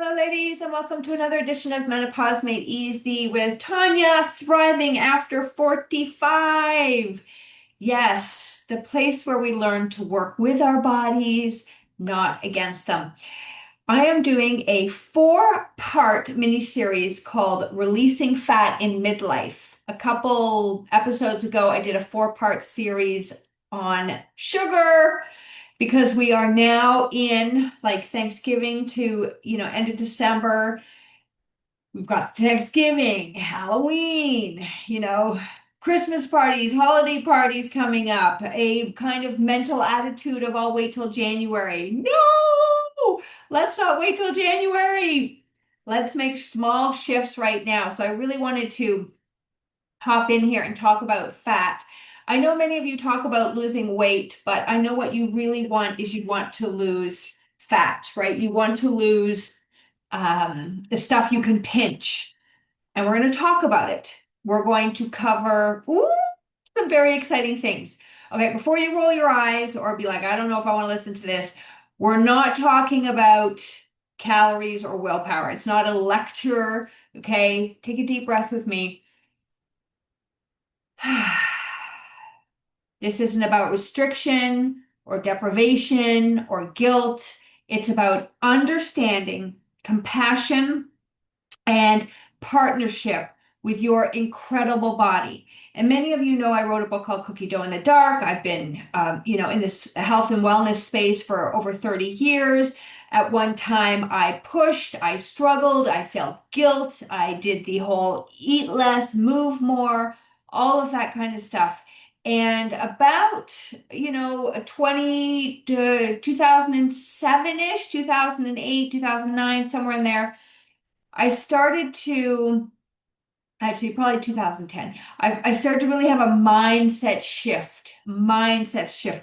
Hello, ladies, and welcome to another edition of Menopause Made Easy with Tanya, thriving after 45. Yes, the place where we learn to work with our bodies, not against them. I am doing a four-part mini-series called Releasing Fat in Midlife. A couple episodes ago, I did a four-part series on sugar because we are now in like Thanksgiving to, end of December. We've got Thanksgiving, Halloween, Christmas parties, holiday parties coming up, a kind of mental attitude of I'll wait till January. No, let's not wait till January. Let's make small shifts right now. So I really wanted to hop in here and talk about fat. I know many of you talk about losing weight, but I know what you really want is you want to lose fat, right? You want to lose the stuff you can pinch. And we're going to talk about it. We're going to cover some very exciting things. Okay, before you roll your eyes or be like, I don't know if I want to listen to this, we're not talking about calories or willpower. It's not a lecture. Okay, take a deep breath with me. This isn't about restriction or deprivation or guilt. It's about understanding, compassion, and partnership with your incredible body. And many of you know I wrote a book called Cookie Dough in the Dark. I've been, in this health and wellness space for over 30 years. At one time, I pushed, I struggled, I felt guilt. I did the whole eat less, move more, all of that kind of stuff. And about, 20 to 2007-ish, 2008, 2009, somewhere in there, I started to, actually probably 2010, I started to really have a mindset shift.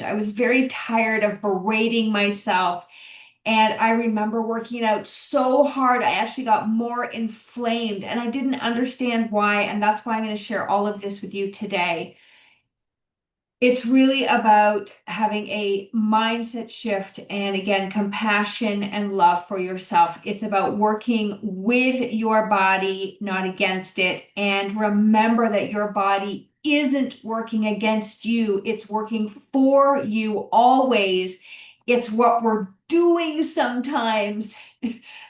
I was very tired of berating myself. And I remember working out so hard, I actually got more inflamed and I didn't understand why. And that's why I'm going to share all of this with you today. It's really about having a mindset shift and again, compassion and love for yourself. It's about working with your body, not against it. And remember that your body isn't working against you, it's working for you always. It's what we're doing sometimes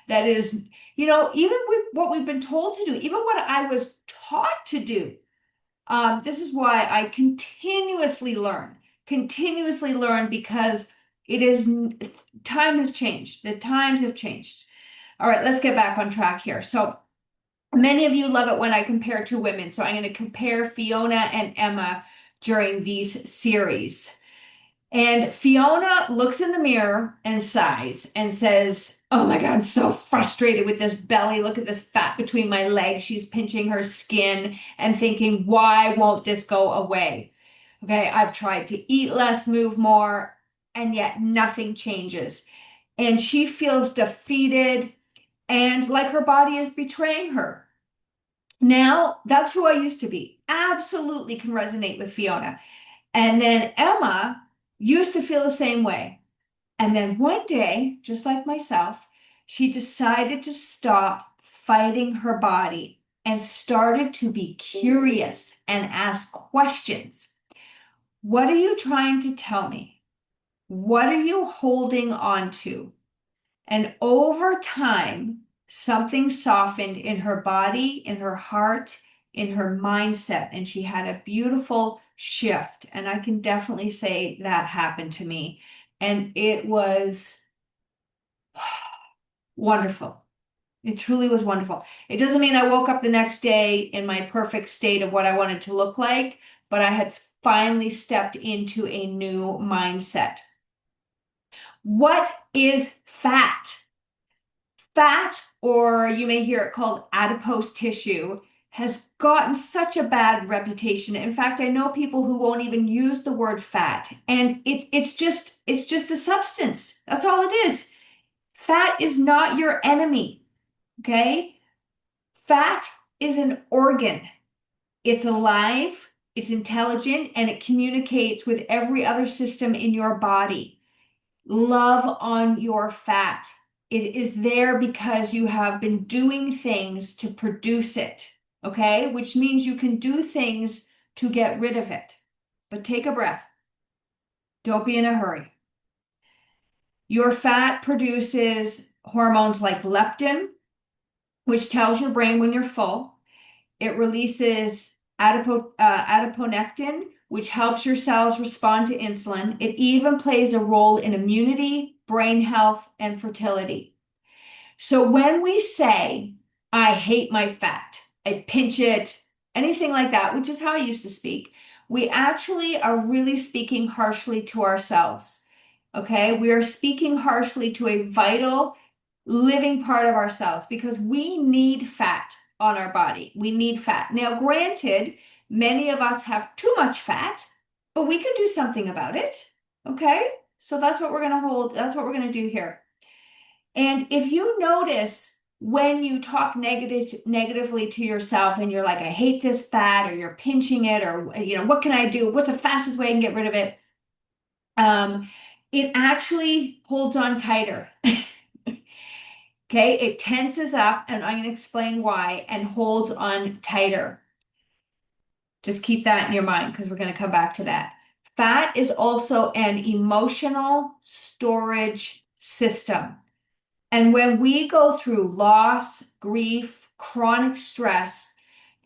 that is, even with what we've been told to do, even what I was taught to do. This is why I continuously learn because it is time has changed. The times have changed. All right, let's get back on track here. So many of you love it when I compare two women. So I'm going to compare Fiona and Emma during these series. And Fiona looks in the mirror and sighs and says, Oh my God, I'm so frustrated with this belly. Look at this fat between my legs. She's pinching her skin and thinking, why won't this go away? Okay, I've tried to eat less, move more, and yet nothing changes. And she feels defeated and like her body is betraying her. Now, that's who I used to be. Absolutely can resonate with Fiona. And then Emma used to feel the same way. And then one day, just like myself, she decided to stop fighting her body and started to be curious and ask questions. What are you trying to tell me? What are you holding on to? And over time, something softened in her body, in her heart, in her mindset, and she had a beautiful shift. And I can definitely say that happened to me. And it was wonderful. It truly was wonderful. It doesn't mean I woke up the next day in my perfect state of what I wanted to look like, but I had finally stepped into a new mindset. What is fat? Fat, or you may hear it called adipose tissue, has gotten such a bad reputation. In fact, I know people who won't even use the word fat, and it's just a substance. That's all it is. Fat is not your enemy, okay? Fat is an organ. It's alive, it's intelligent, and it communicates with every other system in your body. Love on your fat. It is there because you have been doing things to produce it, okay? Which means you can do things to get rid of it. But take a breath. Don't be in a hurry. Your fat produces hormones like leptin, which tells your brain when you're full. It releases adiponectin, which helps your cells respond to insulin. It even plays a role in immunity, brain health, and fertility. So when we say, I hate my fat, I pinch it, anything like that, which is how I used to speak, we actually are really speaking harshly to ourselves. Okay, we are speaking harshly to a vital living part of ourselves because we need fat on our body. We need fat. Now, granted, many of us have too much fat, but we can do something about it. Okay, so that's what we're going to hold. That's what we're going to do here. And if you notice when you talk negatively to yourself and you're like, I hate this fat, or you're pinching it, or what can I do? What's the fastest way I can get rid of it? It actually holds on tighter. Okay, it tenses up, and I'm going to explain why, and holds on tighter. Just keep that in your mind because we're going to come back to that. Fat is also an emotional storage system. And when we go through loss, grief, chronic stress,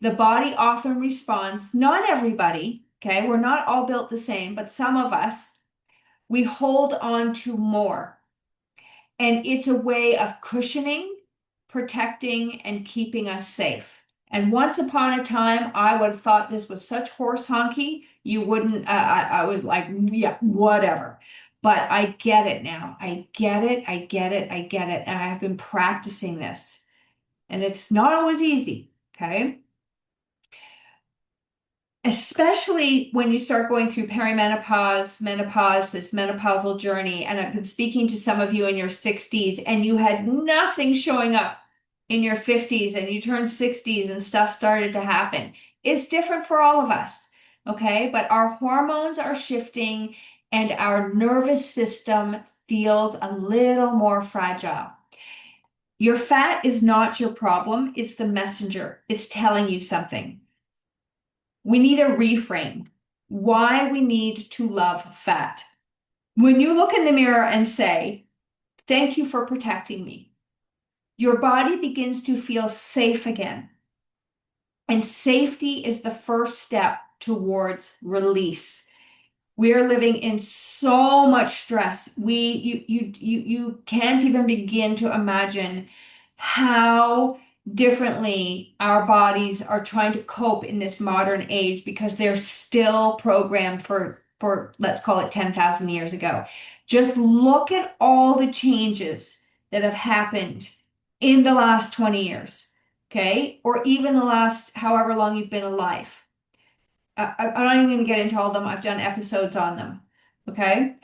the body often responds, not everybody, okay, we're not all built the same, but some of us, we hold on to more. And it's a way of cushioning, protecting, and keeping us safe. And once upon a time, I would have thought this was such horse honky, you wouldn't, I was like, yeah, whatever. But I get it now. I get it. I get it. I get it. And I have been practicing this. And it's not always easy. Okay. Especially when you start going through perimenopause, menopause, this menopausal journey. And I've been speaking to some of you in your 60s, and you had nothing showing up in your 50s, and you turned 60s and stuff started to happen. It's different for all of us, okay? But our hormones are shifting, and our nervous system feels a little more fragile. Your fat is not your problem, it's the messenger. It's telling you something. We need a reframe. Why we need to love fat. When you look in the mirror and say, thank you for protecting me, your body begins to feel safe again. And safety is the first step towards release. We're living in so much stress. You can't even begin to imagine how differently our bodies are trying to cope in this modern age because they're still programmed for let's call it 10,000 years ago. Just look at all the changes that have happened in the last 20 years, okay? Or even the last however long you've been alive. I'm not even going to get into all of them. I've done episodes on them. Okay.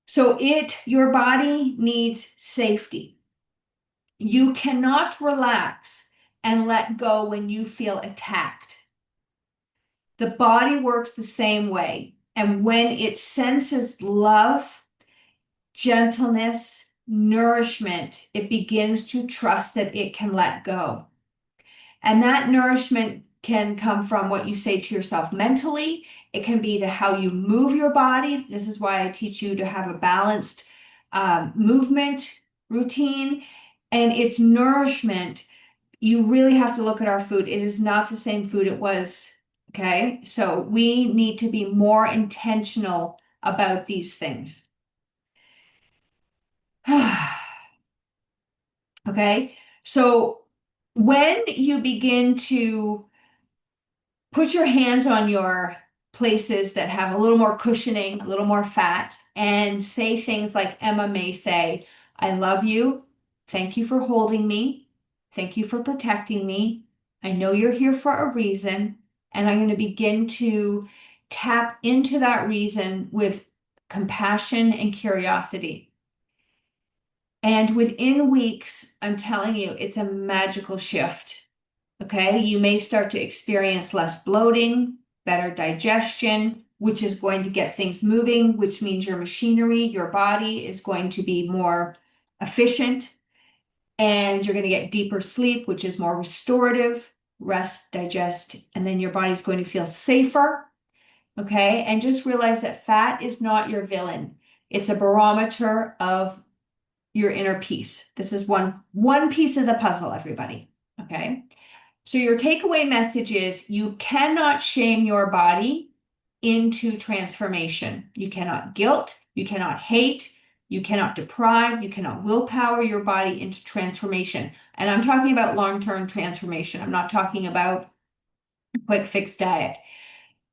So your body needs safety. You cannot relax and let go when you feel attacked. The body works the same way. And when it senses love, gentleness, nourishment, it begins to trust that it can let go. And that nourishment can come from what you say to yourself mentally. It can be to how you move your body. This is why I teach you to have a balanced movement routine. And it's nourishment. You really have to look at our food. It is not the same food it was. Okay. So we need to be more intentional about these things. Okay. So when you begin to put your hands on your places that have a little more cushioning, a little more fat, and say things like Emma may say, I love you. Thank you for holding me. Thank you for protecting me. I know you're here for a reason. And I'm going to begin to tap into that reason with compassion and curiosity. And within weeks, I'm telling you, it's a magical shift. Okay, you may start to experience less bloating, better digestion, which is going to get things moving, which means your machinery, your body is going to be more efficient. and you're going to get deeper sleep, which is more restorative, rest, digest, and then your body's going to feel safer. Okay. And just realize that fat is not your villain. It's a barometer of your inner peace. This is one piece of the puzzle, everybody. Okay. So your takeaway message is you cannot shame your body into transformation. You cannot guilt, you cannot hate, you cannot deprive, you cannot willpower your body into transformation. And I'm talking about long-term transformation. I'm not talking about a quick fix diet,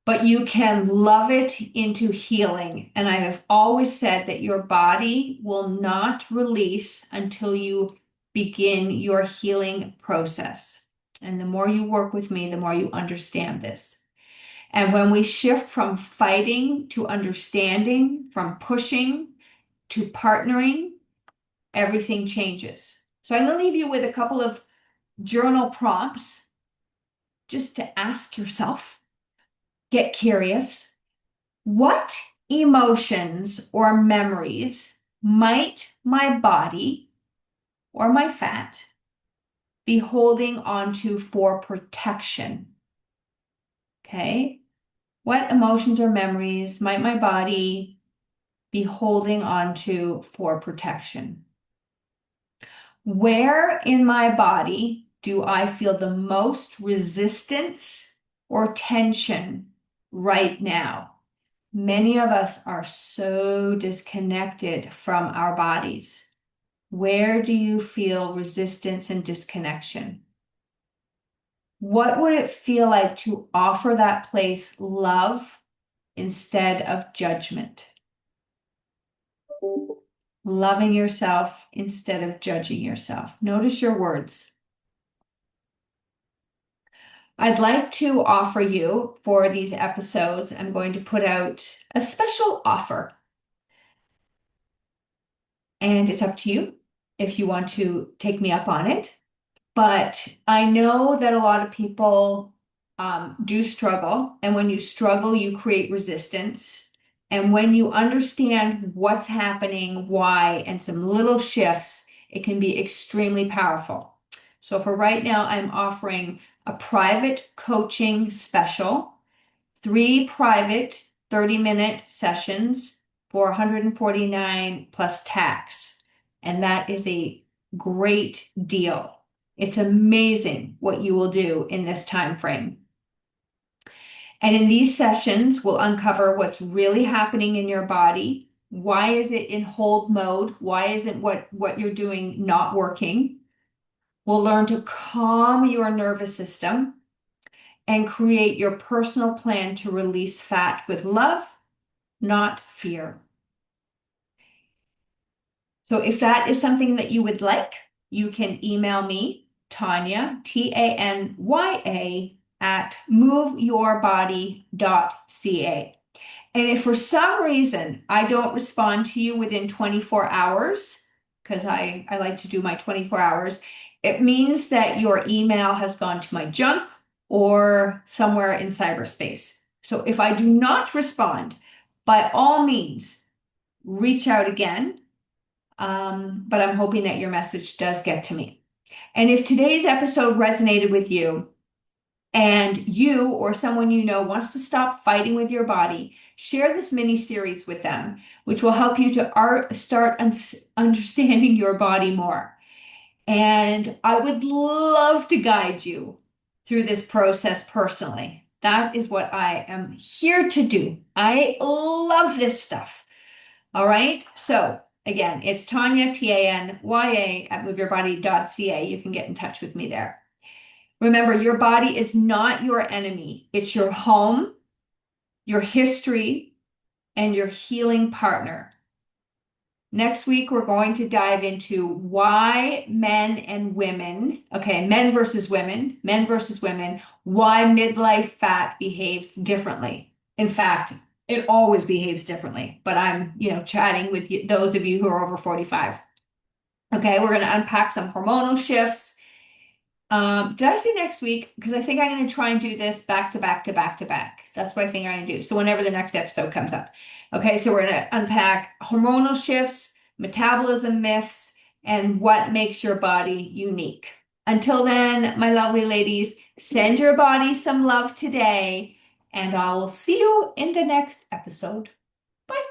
but you can love it into healing. And I have always said that your body will not release until you begin your healing process. And the more you work with me, the more you understand this. And when we shift from fighting to understanding, from pushing to partnering, everything changes. So I'm going to leave you with a couple of journal prompts just to ask yourself, get curious. What emotions or memories might my body or my fat be holding onto for protection? Okay. What emotions or memories might my body be holding onto for protection? Where in my body do I feel the most resistance or tension right now? Many of us are so disconnected from our bodies. Where do you feel resistance and disconnection? What would it feel like to offer that place love instead of judgment? Loving yourself instead of judging yourself. Notice your words. I'd like to offer you for these episodes, I'm going to put out a special offer. And it's up to you if you want to take me up on it. But I know that a lot of people do struggle. And when you struggle, you create resistance. And when you understand what's happening, why, and some little shifts, it can be extremely powerful. So for right now, I'm offering a private coaching special, 3 private 30-minute sessions for $149 plus tax. And that is a great deal. It's amazing what you will do in this time frame. And in these sessions, we'll uncover what's really happening in your body. Why is it in hold mode? Why isn't what you're doing not working? We'll learn to calm your nervous system and create your personal plan to release fat with love, not fear. So if that is something that you would like, you can email me, Tanya, Tanya, at moveyourbody.ca. And if for some reason I don't respond to you within 24 hours, because I like to do my 24 hours, it means that your email has gone to my junk or somewhere in cyberspace. So if I do not respond, by all means, reach out again. But I'm hoping that your message does get to me. And if today's episode resonated with you and you or someone you know wants to stop fighting with your body, share this mini series with them, which will help you to start understanding your body more. And I would love to guide you through this process personally. That is what I am here to do. I love this stuff. All right. So again, it's Tanya, Tanya, at moveyourbody.ca. You can get in touch with me there. Remember, your body is not your enemy. It's your home, your history, and your healing partner. Next week, we're going to dive into why men and women, okay, men versus women, why midlife fat behaves differently. In fact, it always behaves differently, but I'm, chatting with you, those of you who are over 45. Okay, we're going to unpack some hormonal shifts. Did I say next week? Because I think I'm going to try and do this back to back to back to back. That's what I think I'm going to do. So whenever the next episode comes up. Okay, so we're going to unpack hormonal shifts, metabolism myths, and what makes your body unique. Until then, my lovely ladies, send your body some love today, and I will see you in the next episode.